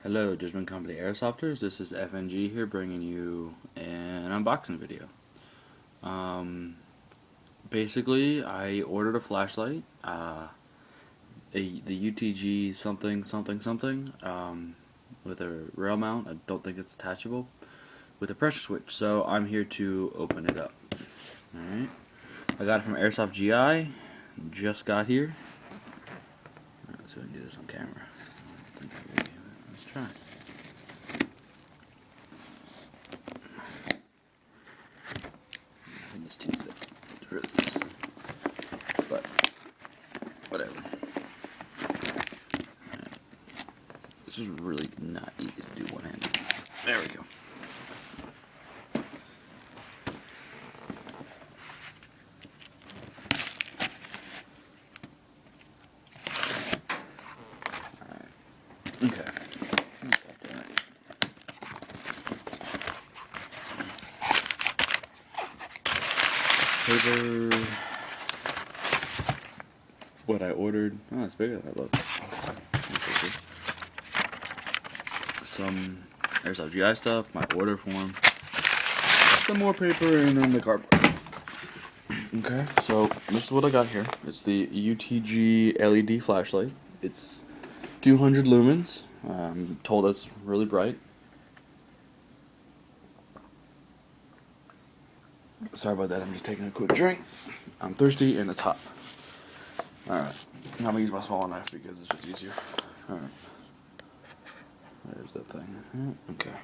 Hello, Judgment Company Airsofters. This is FNG here, bringing you an unboxing video. Basically, I ordered a flashlight, the UTG something with a rail mount. I don't think it's detachable, with a pressure switch. So I'm here to open it up. All right, I got it from Airsoft GI. Just got here. Let's see if I can do this on camera. I don't think I will be. Let's try. This too thick. It's really nice. But whatever. This is really not easy to do one-handed. There we go. Alright. Okay. Paper. What I ordered. Oh, it's bigger than I looked. Some Airsoft GI stuff, my order form, some more paper, and then the cardboard. Okay, so this is what I got here. It's the UTG LED Flashlight. It's 200 lumens. I'm told it's really bright. Sorry about that, I'm just taking a quick drink. I'm thirsty and it's hot. Alright, I'm going to use my small knife because it's just easier. Alright. There's that thing. Okay.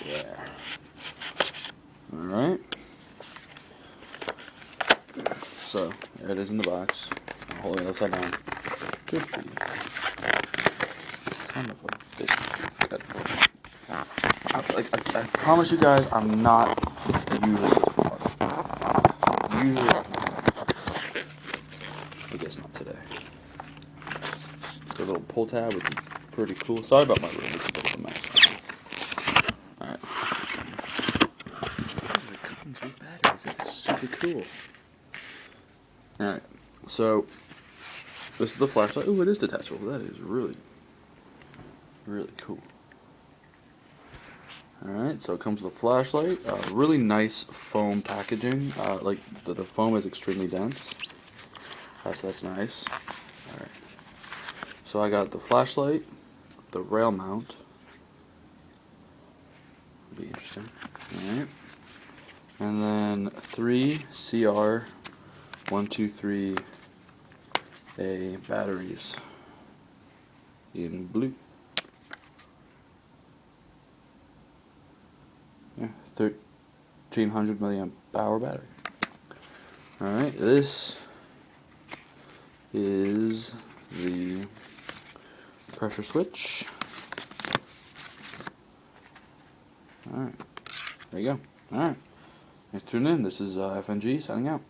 There. Alright. So, there it is in the box. I'm holding it upside down. Good for you. Son of a bitch. I promise you guys, I'm not usually this hard. Usually I'm not this. I guess not today. It's got a little pull tab, which is pretty cool. Sorry about my room, it's a bit of a mess. Alright. It comes with batteries, that is super cool. Alright, so this is the flashlight. Ooh, it is detachable. That is really, really cool. Alright, so it comes with a flashlight. Really nice foam packaging. Like the foam is extremely dense. So that's nice. Alright. So I got the flashlight, the rail mount. Be interesting. Alright. And then 3 CR123A batteries in blue. Yeah, 1300 milliamp hour battery. Alright, this is the pressure switch. Alright, there you go. Alright, thanks for tuning in. This is FNG signing out.